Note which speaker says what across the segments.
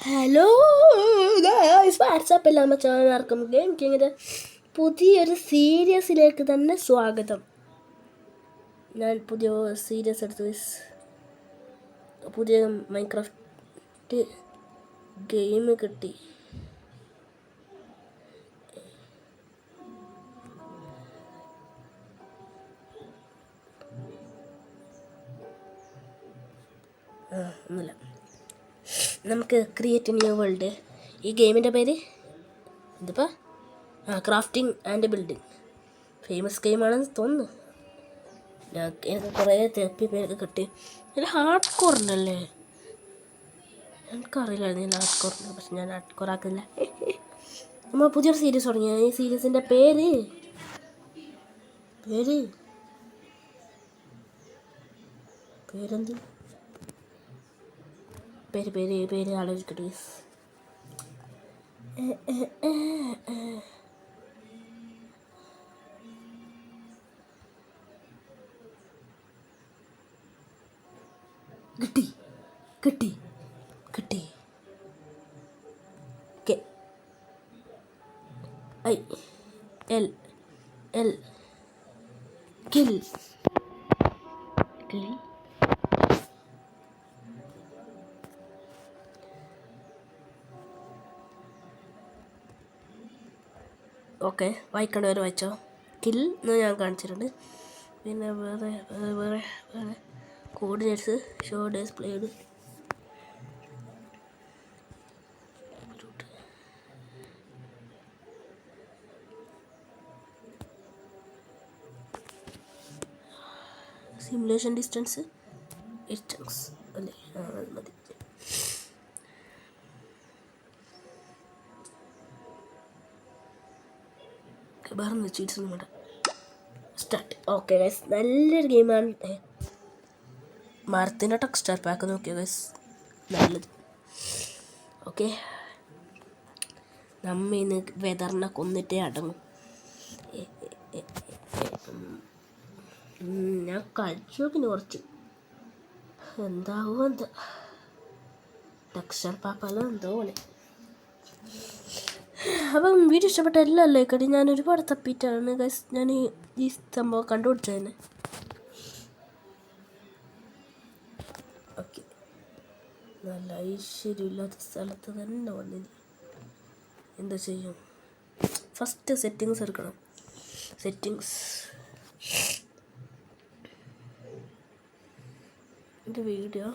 Speaker 1: Hello guys, വാട്സാപ്പിൽ നമ്മൾ channel game കിങ്ങിൻ്റെ പുതിയൊരു സീരീസിലേക്ക് തന്നെ സ്വാഗതം. ഞാൻ പുതിയ സീരീസ് എടുത്തു. പുതിയ മൈൻക്രാഫ്റ്റ് ഗെയിം കിട്ടി. ഒന്നുമില്ല, നമുക്ക് ക്രിയേറ്റ് ന്യൂ വേൾഡ്. ഈ ഗെയിമിൻ്റെ പേര് എന്തിപ്പോൾ ക്രാഫ്റ്റിംഗ് ആൻഡ് ബിൽഡിങ്. ഫേമസ് ഗെയിമാണെന്ന് തോന്നുന്നു. എനിക്ക് കുറേ തെപ്പി പേരൊക്കെ കിട്ടി. ഇതിൽ ഹാർഡ് കോർ ഉണ്ടല്ലേ? എനിക്കറിയില്ലായിരുന്നു ഇതിൽ ഹാർഡ് കോർ ഉണ്ട്, പക്ഷെ ഞാൻ ഹാർഡ് കോർ ആക്കുന്നില്ല. നമ്മൾ പുതിയൊരു സീരീസ് തുടങ്ങി. ഈ സീരീസിൻ്റെ പേര് പേരെന്ത് പേര് ആലോചിക്കട്ടെ. കിട്ടി KILL കിൽ. ഓക്കെ, വായിക്കേണ്ടവർ വായിച്ചോ. കിൽ എന്ന് ഞാൻ കാണിച്ചിട്ടുണ്ട്. പിന്നെ വേറെ coordinates show displayed. Simulation distance അല്ലേ? അത് മതി. വേറെ ചീറ്റ്സ് ഒന്നും വേണ്ട. സ്റ്റാർട്ട്. ഓക്കെ ഗൈസ്, നല്ലൊരു ഗെയിമാണ്. മരത്തിൻ്റെ ടെക്സ്ചർ പാക്ക് നോക്കിയോ ഗൈസ്, നല്ലത്. ഓക്കെ, നമ്മ ഇന്ന് വെതറിനെ കൊന്നിട്ടേ അടങ്ങും. ഞാൻ കളിച്ചു നോക്കിന് കുറച്ച്, എന്താകും എന്താ ടെക്സ്ചർ പാക്കെല്ലാം എന്തോ പോലെ. അപ്പം വീഡിയോ ഇഷ്ടപ്പെട്ട എല്ലാം ലൈക്കടി. ഞാൻ ഒരുപാട് തപ്പിയിട്ടാണ് ഗൈസ് ഞാൻ ഈ സംഭവം കണ്ടുപിടിച്ചതിന്. ഓക്കെ, നല്ല ഐശ്വര്യമില്ലാത്ത സ്ഥലത്ത് തന്നെ വന്നിന്. എന്താ ചെയ്യും? ഫസ്റ്റ് സെറ്റിങ്സ് എടുക്കണം. സെറ്റിങ്സ് എൻ്റെ വീഡിയോ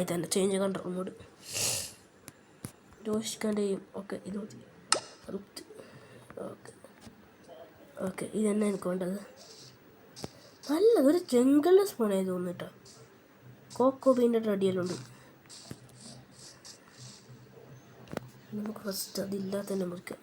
Speaker 1: ഇതന്നെ ചേഞ്ച് കൺട്രോൾ മോഡ് യോഷിക്കാൻ്റെയും. ഓക്കെ, ഇത് മതി. ഓക്കെ ഇത് തന്നെ എനിക്ക് വേണ്ടത്. നല്ലതൊരു ജംഗിളിൽ സ്പോൺ ആയി തോന്നിട്ടോ. കോക്കോ ബീൻ്റെ റെഡിയെല്ലാം ഉണ്ട്. നമുക്ക് ഫസ്റ്റ് അതില്ലാതെ തന്നെ മുറിക്കാം.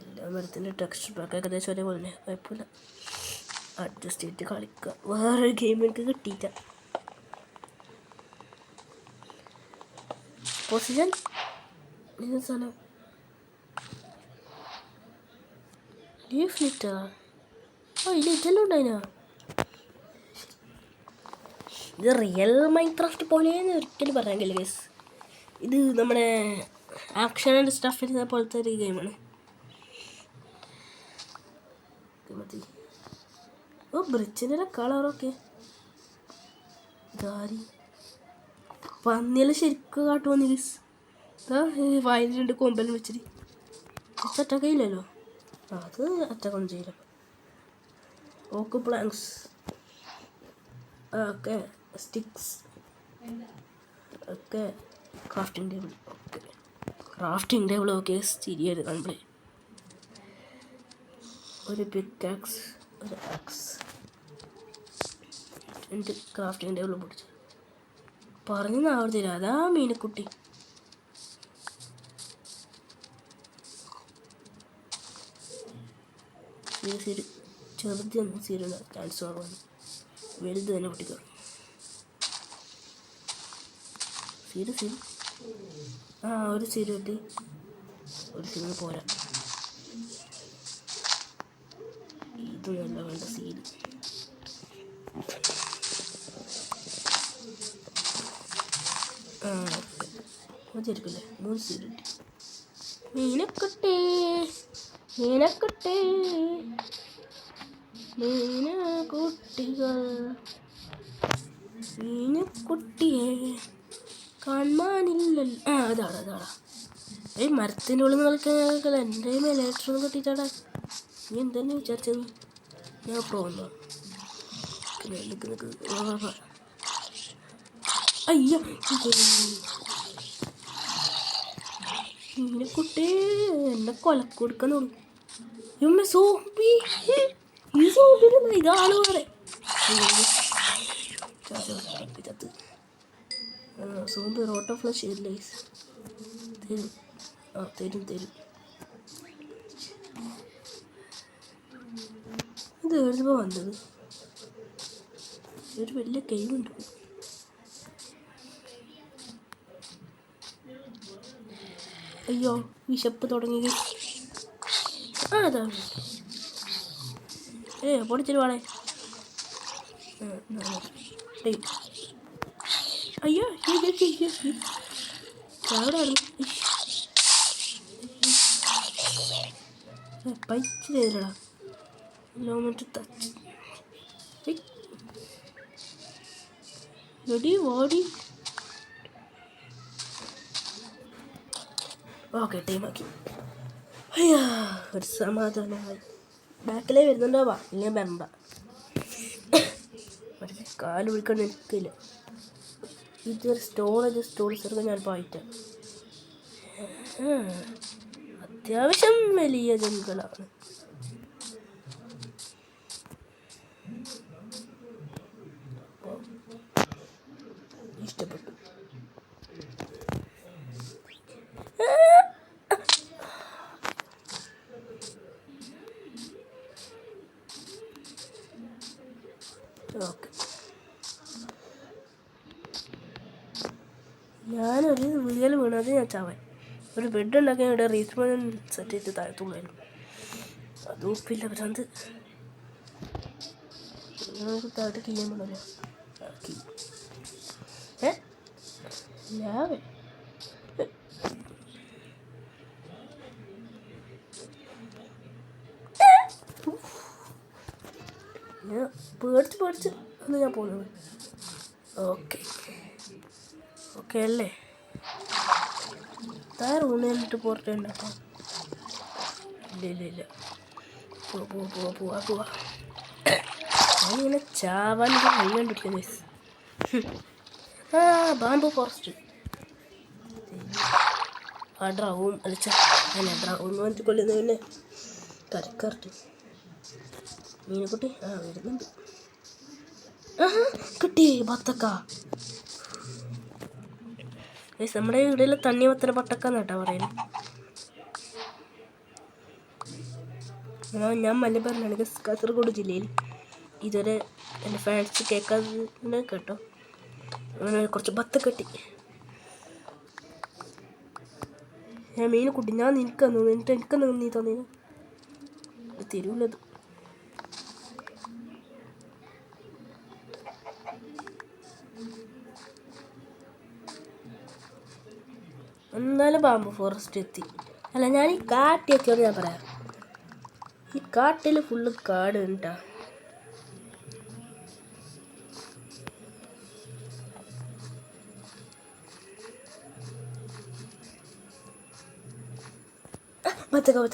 Speaker 1: എല്ലാ മരത്തിൻ്റെ ടെക്സ്ചർ പാക്ക് ഏകദേശം ഒരേപോലെ തന്നെ, കുഴപ്പമില്ല. അഡ്ജസ്റ്റ് ചെയ്തിട്ട് കളിക്കുക. വേറൊരു ഗെയിം എനിക്ക് കിട്ടിയില്ല. പൊസിഷൻ സാധനം ലീഫ് ലിറ്റാ. ഇതെല്ലാം ഉണ്ടായിനാ. ഇത് റിയൽ മൈൻക്രാഫ്റ്റ് പോലെയെന്ന് ഒരിക്കലും പറയാൻ കഴിയില്ല ഗൈസ്. ഇത് നമ്മുടെ ആക്ഷൻ ആൻഡ് സ്റ്റഫ് പോലത്തെ ഒരു ഗെയിമാണ്. മതി. ഓ, ബ്രിഡ്ജിൻ്റെ കളറൊക്കെ ദാരി പന്നിയെല്ലാം ശരിക്കും കാട്ടുവന്ന് ഗൈസ്. വായിലുണ്ട് കൊമ്പെല്ലാം വെച്ചിട്ട്. അറ്റാക്ക് ഇല്ലല്ലോ, അത് അറ്റാക്കൊന്നും ചെയ്യില്ല. Oak planks. Okay, sticks. Okay, crafting table. Okay, crafting table. Okay, ശരിയായിട്ട് കംപ്ലീറ്റ്. ഒരു പിക്കാക്സ്, ഒരു ആക്സ്, എൻ്റെ ക്രാഫ്റ്റിംഗ് ടേബിൾ പൊടിച്ചു. പറഞ്ഞു ആവർത്തില്ല. അതാ മീനക്കുട്ടി. സീരി ചെറുതൊന്നും സീരിയൽ ചാൻസ് കുറവാണ്. വലുത് തന്നെ പൊട്ടിക്കും. സീരി ആ ഒരു സീരി കിട്ടി. ഒരു സീരി പോരാ. ഇത് നല്ല വേണ്ട സീരി. ആ മതിയായിരിക്കില്ലേ? 3 സീരി കിട്ടി. മീനക്കുട്ടി മീനക്കുട്ടികൾ മീനക്കുട്ടിയെ കാണാനില്ലല്ലോ. ആ അതാടാ മരത്തിൻ്റെ ഉള്ളിൽ നിന്ന് കളിക്കാൻ എൻ്റെ ലേറ്ററൊന്നും കിട്ടിയിട്ടാടാ. നീ എന്തെന്നെ വിചാരിച്ചത്? ഞാൻ പോകുന്നു. നിൽക്ക് അയ്യോ മീനക്കുട്ടി എന്നെ കൊലക്കൊടുക്കാൻ തുടങ്ങി. സോമ്പി ഈ സോമ്പിരുന്ന ഇതാണ് വേറെ സോമ്പി റോട്ടോ ഫ്ലഷ് തരും. ഇത് എഴുതുമ്പോൾ വന്നത് ഒരു വലിയ കൈവുണ്ട്. അയ്യോ വിശപ്പ് തുടങ്ങി. ആ അതാ പൊടിച്ചിട്ട് വേണേ. അയ്യോ പൈച്ച് തരടാ. റെഡി ഓടി. ഓക്കെ ടൈമാക്കി. അയ്യാ ഒരു സമാധാനമായി. ബാക്കിലേ വരുന്നുണ്ടാവാ ഇല്ലേ ബെമ്പ പക്ഷേ കാല് വിളിക്കാൻ നിൽക്കില്ല. ഇതൊരു സ്റ്റോറേജ് എടുക്കാൻ ഞാൻ പോയിട്ട് അത്യാവശ്യം വലിയ ജംഗിളാണ്. ഇഷ്ടപ്പെട്ടു. ഓക്കെ ഞാനൊരു വീഴൽ വീണത് ഞാൻ ചാവാൻ. ഒരു ബെഡ് ഉണ്ടാക്കാൻ ഇവിടെ റീസ്പോൺ സെറ്റ് ചെയ്ത് താഴത്തുള്ളായിരുന്നു. അതും ഉപ്പില്ല ഭ്രാന്ത്. നമുക്ക് താഴത്ത് ചെയ്യാൻ പറ്റല്ലോ. ലാവേ ഞാൻ പേടിച്ച് അന്ന് ഞാൻ പോകുന്നത്. ഓക്കെ അല്ലേ? താര ഊണിട്ട് പുറത്തുണ്ടാക്കാം. ഇല്ല പോവാ ഞാനിങ്ങനെ ചാവാൻ വഴി കണ്ടിരിക്കുന്നു. ബാംബു ഫോറസ്റ്റ് ആ ഡ്രൗൺ അടിച്ച ഡ്രൗൺ വന്നിട്ട് കൊല്ലുന്ന പിന്നെ കരക്കറട്ട് മീനെക്കുട്ടി വരുന്നുണ്ട്. കിട്ടി ബത്തക്ക. നമ്മുടെ ഇവിടെയുള്ള തണ്ണിമത്തന പട്ടക്കാന്ന് കേട്ടാ പറയുന്നത്. ഞാൻ മലബാറിലാണ്, കാസർഗോഡ് ജില്ലയിൽ. ഇതുവരെ എൻ്റെ ഫാൻസ് കേൾക്കാതെ കേട്ടോ. അങ്ങനെ കുറച്ച് ബത്തക്ക കിട്ടി. ഞാൻ മീനെക്കുട്ടി ഞാൻ എനിക്കെന്ന് നീ തോന്നിയത് തരൂലത്. എന്നാലും ബാംബു ഫോറസ്റ്റ് എത്തി. അല്ല ഞാൻ ഈ കാട്ടിയൊക്കെയാണ് ഞാൻ പറയാം. ഈ കാട്ടിൽ ഫുള്ള് കാട് ഉണ്ടാ. ബത്തക്ക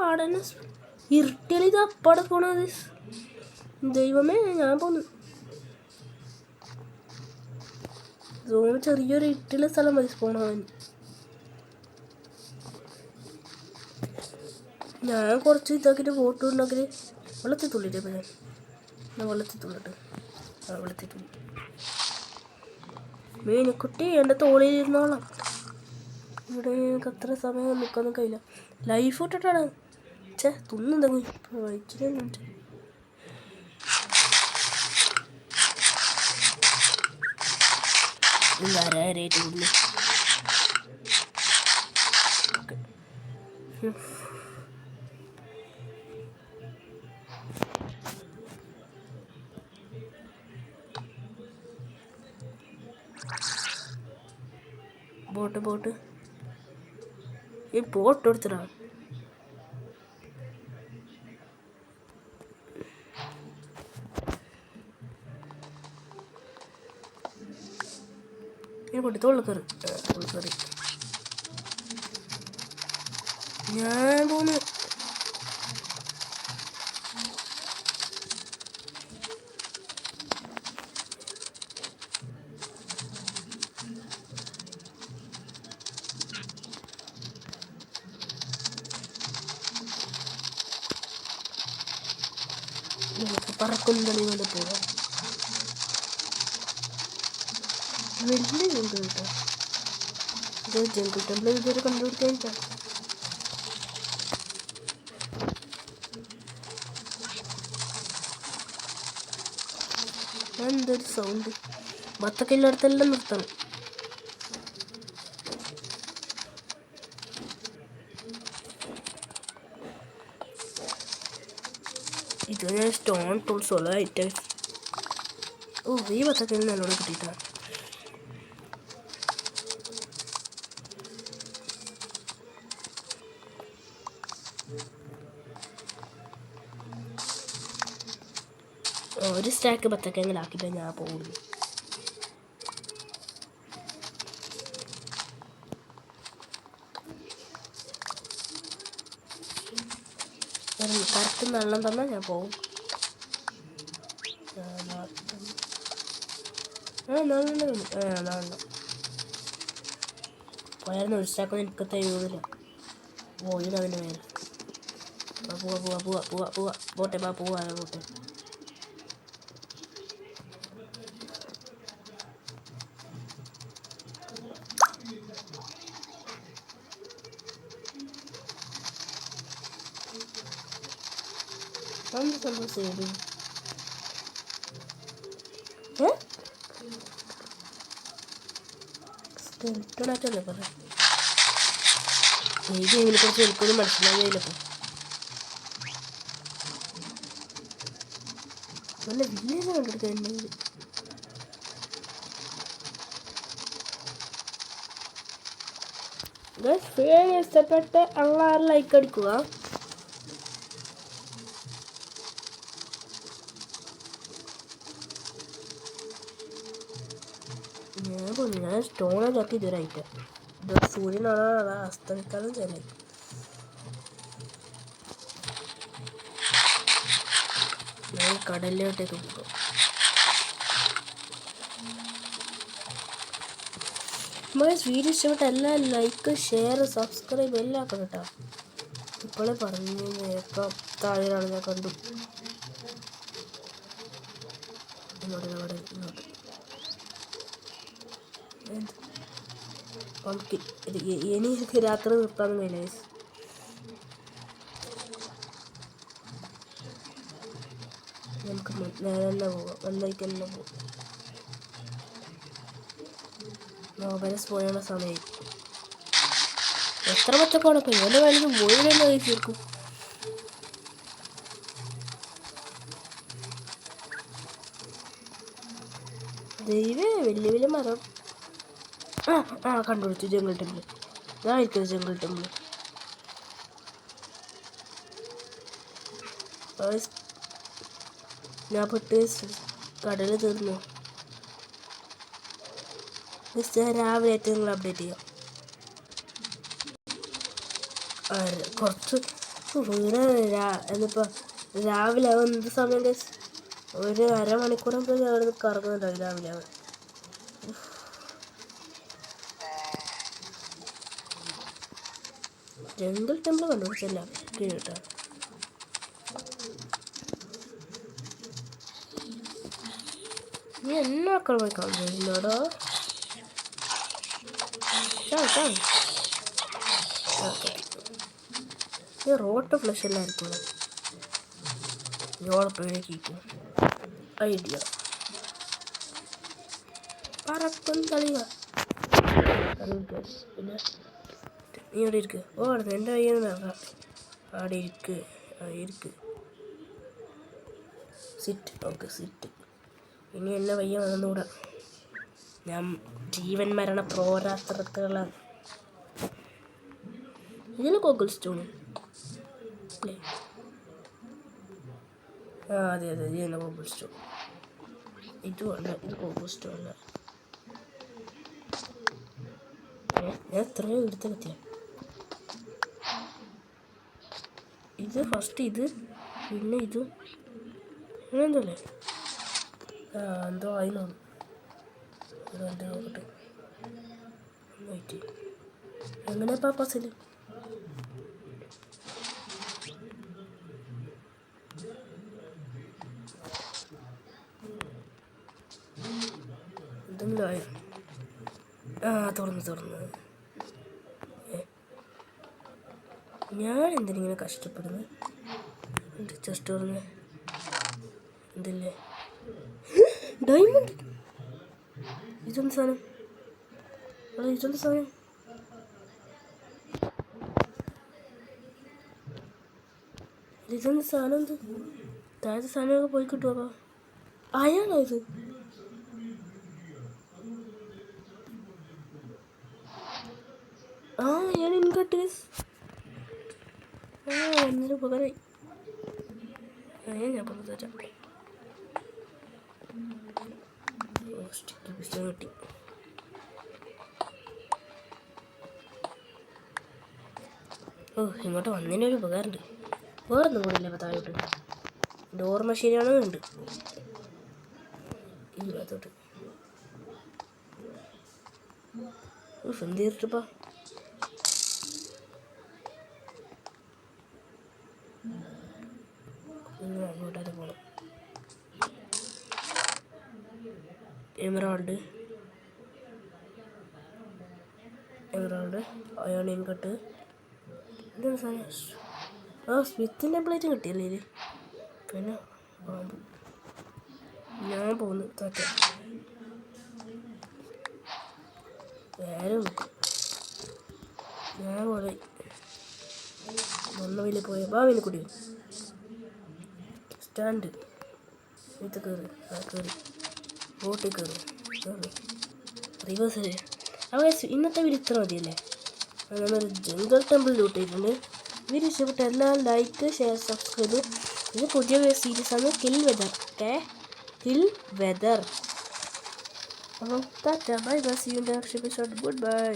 Speaker 1: ആടനെ ഇരുട്ടിയാൽ ഇത് അപ്പാടെ പോണത്. ദൈവമേ ഞാൻ പോന്നു. ചെറിയൊരു ഇരുട്ടുള്ള സ്ഥലം മതി പോണവൻ. ഞാൻ കുറച്ച് ഇതാക്കിയിട്ട് ഫോട്ടോ ഉണ്ടാക്കി വെള്ളത്തിൽ തുള്ളിട്ട് ഞാൻ വെള്ളത്തിൽ തുള്ളിട്ട് വിളിച്ചിട്ടുണ്ട്. മീനുക്കുട്ടി എൻ്റെ തോളിലിരുന്നോളാം. ഇവിടെ എനിക്ക് അത്ര സമയം നിൽക്കാനും കഴിയില്ല. ലൈഫ് ഇട്ടിട്ടാണ് തുന്നുണ്ടെങ്കിൽ ഇപ്പോൾ വഹിച്ചിട്ടുണ്ട്. ആരായിട്ട് കൂടുതൽ ബോട്ട് ഈ ബോട്ട് എടുത്തിടാ. തോളിൽ കയറി ഞാൻ പോന്ന്. നമുക്ക് പറക്കുന്നതിന് വേണ്ടി പോകാം. വലിയ ജംഗിൾ കേട്ടോ. ഇത് ജംഗിൾ ടെമ്പിൾ ഇതുവരെ കണ്ടുപിടിക്കാൻ. എന്തൊരു സൗണ്ട്. ബത്തക്കയിലടുത്തെല്ലാം നിർത്തണം. ഇത് ഞാൻ സ്റ്റോൺ ടൂൾസ് ഉള്ള ഐറ്റംസ്. ഈ ബത്തക്കയിൽ നല്ലോണം കിട്ടിയിട്ടാണ്. ഒരു സ്റ്റാക്ക് ബത്തക്കെങ്കിലും ആക്കിയിട്ട് ഞാൻ പോകുള്ളൂ. കറക്റ്റ് വെള്ളം തന്നാൽ ഞാൻ പോകും. പോയായിരുന്നു ഒരു സ്റ്റാക്കൊന്നും എനിക്ക് തരുന്നില്ല. പോയില്ല അതിൻ്റെ മേലെ. പോവാ പോട്ടെ പോട്ടെ. സംഭവം സൈഡ് സ്കെൽട്ടണായിട്ടല്ലേ പറയാം. ഈ ഗെയിമിനെ കുറിച്ച് എനിക്കൊന്നും മനസ്സിലാകുന്നില്ലപ്പോൾ. നല്ല വില്ലേജ് കണ്ടെടുക്കുന്നുണ്ടെങ്കിൽ ഇഷ്ടപ്പെട്ട് എല്ലാവരും ലൈക്ക് അടിക്കുക. ഞാൻ സ്റ്റോണൊക്കെ ആക്കി ഇതുവരായിട്ട്. ഇത് സൂര്യനാണ് അസ്തമിക്കാനും ചെല്ലേ. ഞാൻ കടലിലോട്ടേക്ക് പോകും. വീഡിയോ ഇഷ്ടപ്പെട്ട എല്ലാം ലൈക്ക് ഷെയർ സബ്സ്ക്രൈബ് എല്ലാം ആക്കണം കേട്ടോ. ഇപ്പോഴേ പറഞ്ഞു നേക്കാം താഴെയാണ് ഞാൻ കണ്ടു. ഇങ്ങോട്ട് എനിക്ക് രാത്രി നിർത്താനും കഴിയില്ല. നമുക്ക് നേരെ തന്നെ പോവാം. വന്നേക്ക് തന്നെ പോവാം. നോബലസ് പോയുള്ള സമയം എത്ര പച്ചക്കോടെ പോയി എൻ്റെ വേണമെങ്കിൽ പോയി തന്നെ കഴിച്ചേർക്കും. ദൈവേ വലിയ വലിയ മരം. കണ്ടുപിടിച്ചു ജംഗിൾ ടെമ്പിൾ. ഇതായിരിക്കും ജംഗിൾ ടെമ്പിൾ. ഞാൻ പെട്ട് കടൽ തീർന്നു. രാവിലെ ആയിട്ട് നിങ്ങൾ അപ്ഡേറ്റ് ചെയ്യാം. കുറച്ച് എന്നിപ്പോൾ രാവിലെ ആവും. എന്ത് സമയം ഒരു അരമണിക്കൂറും അവിടെ കറങ്ങുന്നുണ്ടാവും രാവിലെ ആവും. ജംഗിൾ ടെമ്പിൾ കണ്ടുപിടിച്ചല്ല കേട്ടോ. നീ എന്നെ ആക്രമിക്കാൻ കഴിയില്ലടോ. ഈ റോട്ട് ഫ്ലഷ് എല്ലായിരിക്കും പേടിക്കും. ഐഡിയ പറക്കും കളിക. പിന്നെ നീ ഇവിടെ ഇരിക്ക്. ഓ എൻ്റെ കയ്യിൽ നിന്ന് അവിടെ ഇരിക്ക്. സിറ്റ്. Okay sit. ഇനി എന്നെ വയ്യ വന്നുകൂടാ. ഞാൻ ജീവൻ മരണ പോരാട്ടത്തിലാണ്. ഇതിന് കോക്കിൾ സ്റ്റോൺ അല്ലേ? ആ അതെ ഇതിന് കോക്കിൾ സ്റ്റോൺ. ഇതുമല്ല, ഇത് കോക്കിൾ സ്റ്റോൺ അല്ല. ഞാൻ എത്രയോ എടുത്ത് കത്തിയ ഇത്. ഫസ്റ്റ് ഇത്, പിന്നെ ഇത് എന്തല്ലേ? ആ എന്തോ അതിനോട് നോക്കട്ടെ. എങ്ങനെ പാപ്പാസിൽ എന്തെങ്കിലും ആയോ? ആ തുറന്നു. ഞാൻ എന്തിനിങ്ങനെ കഷ്ടപ്പെടുന്നത്? ജസ്റ്റ് തുറന്ന് എന്തല്ലേ? ഡയമണ്ട്. ഇതൊന്നും സാധനം എന്ത് താഴത്തെ സാധനമൊക്കെ പോയി കിട്ടുമോ? അയാളോ ഇത്? ആ ഞാൻ ഇൻകട്ട് ഒന്നിനും ഉപകാരമായി. ഞാൻ പുറത്ത് തരാം. കിട്ടി. ഓ ഇങ്ങോട്ട് വന്നതിനൊരു ഉപകാരമുണ്ട്. വേറൊന്നും കൂടില്ല. അപ്പോൾ താഴോട്ട് ഡോർ മെഷീനാണോ ഉണ്ട് ഈ ഭാഗത്തോട്ട്. എന്ത് ചെയ്തിട്ടിപ്പാ? അങ്ങോട്ടത് പോകണം. Emerald Ionian cut. എന്താണ് സാധനം? ആ സ്മിത്തിൻ്റെ പ്ലേറ്റ് കിട്ടിയല്ലേ ഇത്? പിന്നെ പാമ്പ്. ഞാൻ പോകുന്നു. താറ്റ. വേറെ നോക്കും. ഞാൻ പോലെ വന്നവില് പോയ ഭാവിയിൽ കൂടി സ്റ്റാൻഡ് ഇത് കയറി ബോട്ടിൽ കയറി റിവേഴ്സ്. അവ ഇന്നത്തെ വീട് ഇത്ര മതിയല്ലേ? നമ്മളൊരു ജംഗിൾ ടെമ്പിൾ ലൂട്ട് ചെയ്തിട്ടുണ്ട്. വീഡിയോ ഇഷ്ടപ്പെട്ട എല്ലാം ലൈക്ക്, ഷെയർ, സബ്സ്ക്രൈബ്. ഇത് പുതിയ സീരീസാണ് കിൽ വെദർ. Kill weather. അപ്പോൾ ടാറ്റ bye bye. See you in the next episode. Good by.